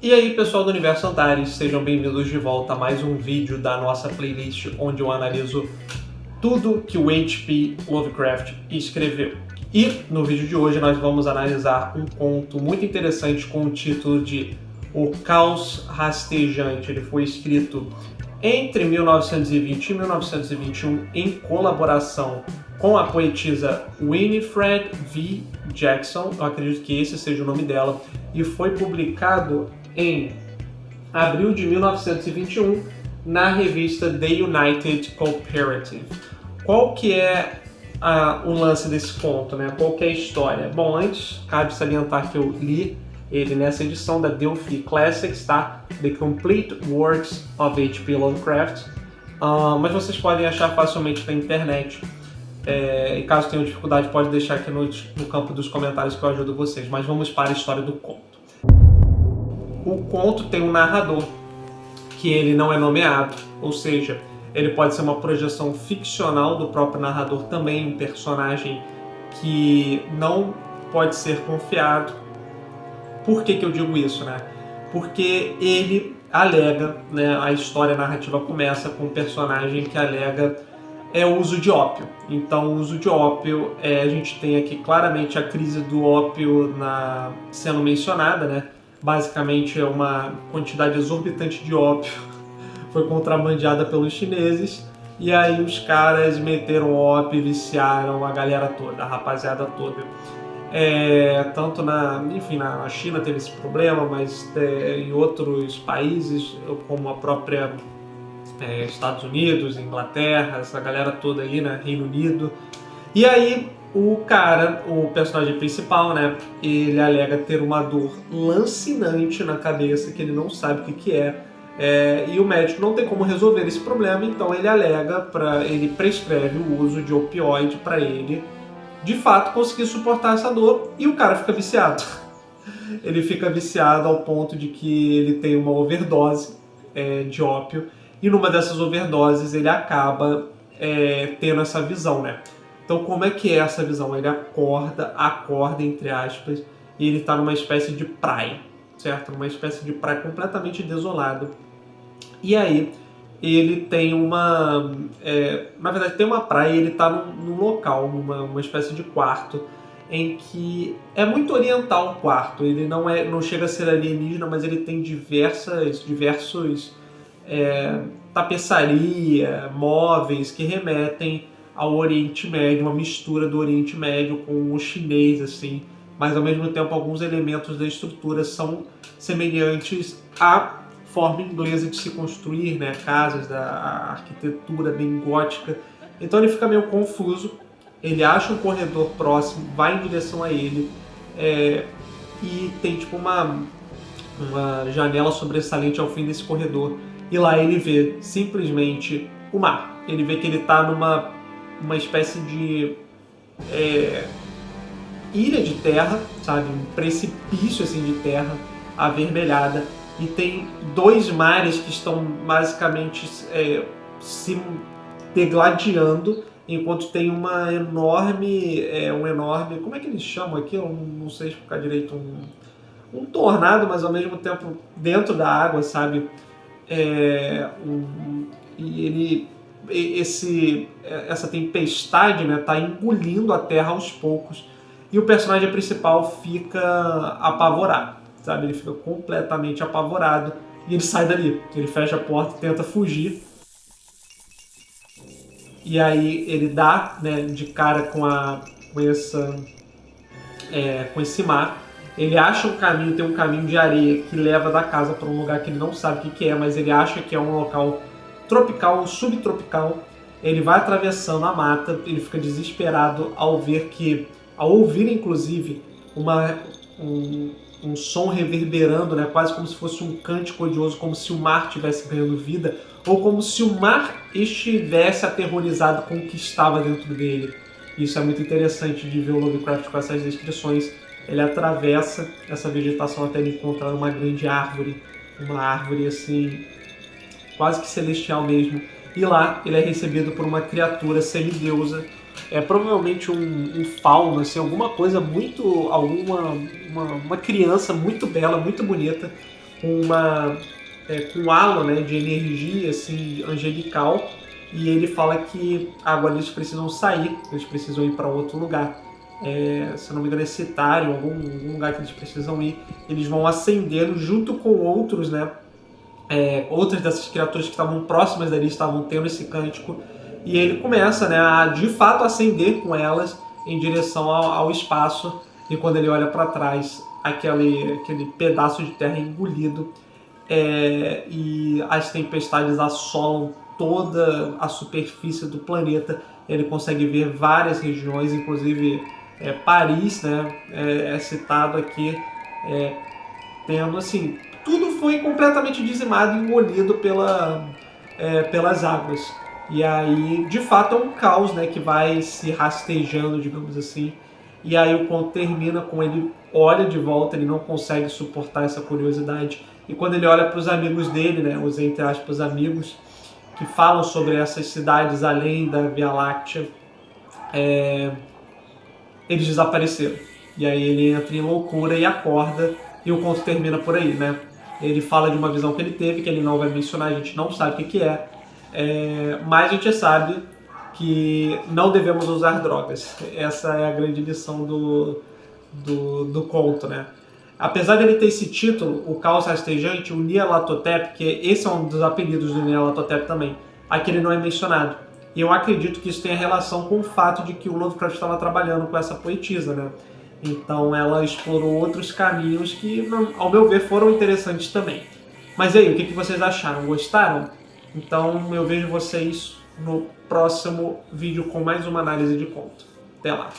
E aí, pessoal do Universo Antares, sejam bem-vindos de volta a mais um vídeo da nossa playlist onde eu analiso tudo que o H.P. Lovecraft escreveu. E no vídeo de hoje nós vamos analisar um conto muito interessante com o título de O Caos Rastejante. Ele foi escrito entre 1920 e 1921 em colaboração com a poetisa Winifred V. Jackson, eu acredito que esse seja o nome dela, e foi publicado em abril de 1921 na revista The United Cooperative. Qual que é o lance desse conto, né? Qual que é a história? Bom, antes cabe salientar que eu li ele nessa edição da Delphi Classics, tá? The Complete Works of H.P. Lovecraft, mas vocês podem achar facilmente na internet. E caso tenham dificuldade, pode deixar aqui no campo dos comentários que eu ajudo vocês. Mas vamos para a história do conto. O conto tem um narrador, que ele não é nomeado, ou seja, ele pode ser uma projeção ficcional do próprio narrador, também um personagem que não pode ser confiado. Por que eu digo isso, né? Porque ele alega, né, a história narrativa começa com um personagem que alega o uso de ópio. Então, o uso de ópio, a gente tem aqui claramente a crise do ópio sendo mencionada, né? Basicamente é uma quantidade exorbitante de ópio foi contrabandeada pelos chineses, e aí os caras meteram ópio e viciaram a galera toda, a rapaziada toda. Tanto na China teve esse problema, mas em outros países, como a própria Estados Unidos, Inglaterra, essa galera toda aí, né, Reino Unido. E aí o personagem principal, né, ele alega ter uma dor lancinante na cabeça, que ele não sabe o que é. E o médico não tem como resolver esse problema, então ele prescreve o uso de opioide para ele, de fato, conseguir suportar essa dor, e o cara fica viciado. Ele fica viciado ao ponto de que ele tem uma overdose de ópio, e numa dessas overdoses ele acaba tendo essa visão, né? Então, como é que é essa visão? Ele acorda entre aspas, e ele está numa espécie de praia, certo? Numa espécie de praia completamente desolada. E aí ele tem na verdade tem uma praia, e ele está num local, numa espécie de quarto, em que é muito oriental o quarto. Ele não chega a ser alienígena, mas ele tem diversos tapeçaria, móveis que remetem ao Oriente Médio, uma mistura do Oriente Médio com o chinês, assim, mas ao mesmo tempo alguns elementos da estrutura são semelhantes à forma inglesa de se construir, né, casas, da arquitetura bem gótica. Então ele fica meio confuso, ele acha um corredor próximo, vai em direção a ele, e tem tipo uma janela sobressalente ao fim desse corredor, e lá ele vê simplesmente o mar. Ele vê que ele está numa espécie de ilha de terra, sabe? Um precipício assim de terra avermelhada, e tem dois mares que estão basicamente se degladiando, enquanto tem um enorme, como é que eles chamam aqui? Eu não sei explicar direito, um tornado, mas ao mesmo tempo dentro da água, sabe? Essa tempestade, né, tá engolindo a terra aos poucos, e o personagem principal fica apavorado, sabe? Ele fica completamente apavorado, e ele sai dali, ele fecha a porta e tenta fugir. E aí ele dá, né, de cara com esse mar. Ele acha tem um caminho de areia que leva da casa para um lugar que ele não sabe o que é, mas ele acha que é um local tropical ou subtropical. Ele vai atravessando a mata, ele fica desesperado ao ouvir inclusive um som reverberando, né, quase como se fosse um cântico odioso, como se o mar estivesse ganhando vida, ou como se o mar estivesse aterrorizado com o que estava dentro dele. Isso é muito interessante de ver o Lovecraft com essas descrições. Ele atravessa essa vegetação até ele encontrar uma grande árvore, uma árvore assim, quase que celestial mesmo. E lá ele é recebido por uma criatura semideusa, provavelmente um fauno, assim, alguma coisa uma criança muito bela, muito bonita, com com um halo, né, de energia assim, angelical, e ele fala que agora eles precisam sair, eles precisam ir para outro lugar. Se eu não me engano é Citário, algum lugar que eles precisam ir. Eles vão acendendo junto com outros, né, outras dessas criaturas que estavam próximas dali estavam tendo esse cântico, e ele começa, né, a de fato acender com elas em direção ao espaço, e quando ele olha para trás, aquele pedaço de terra engolido, e as tempestades assolam toda a superfície do planeta. Ele consegue ver várias regiões, inclusive Paris, né, é citado aqui, tendo assim, tudo foi completamente dizimado e engolido pelas águas. E aí, de fato, é um caos, né, que vai se rastejando, digamos assim. E aí o conto termina com ele olha de volta, ele não consegue suportar essa curiosidade. E quando ele olha para os amigos dele, né, os entre aspas amigos, que falam sobre essas cidades além da Via Láctea, eles desapareceram. E aí ele entra em loucura e acorda, e o conto termina por aí, né? Ele fala de uma visão que ele teve, que ele não vai mencionar, a gente não sabe o que é, mas a gente sabe que não devemos usar drogas. Essa é a grande lição do conto, né? Apesar dele ter esse título, o Caos Rastejante, o Nyarlathotep, que esse é um dos apelidos do Nyarlathotep também, aqui ele não é mencionado. E eu acredito que isso tenha relação com o fato de que o Lovecraft estava trabalhando com essa poetisa, né? Então ela explorou outros caminhos que, ao meu ver, foram interessantes também. Mas e aí, o que vocês acharam? Gostaram? Então eu vejo vocês no próximo vídeo com mais uma análise de conto. Até lá!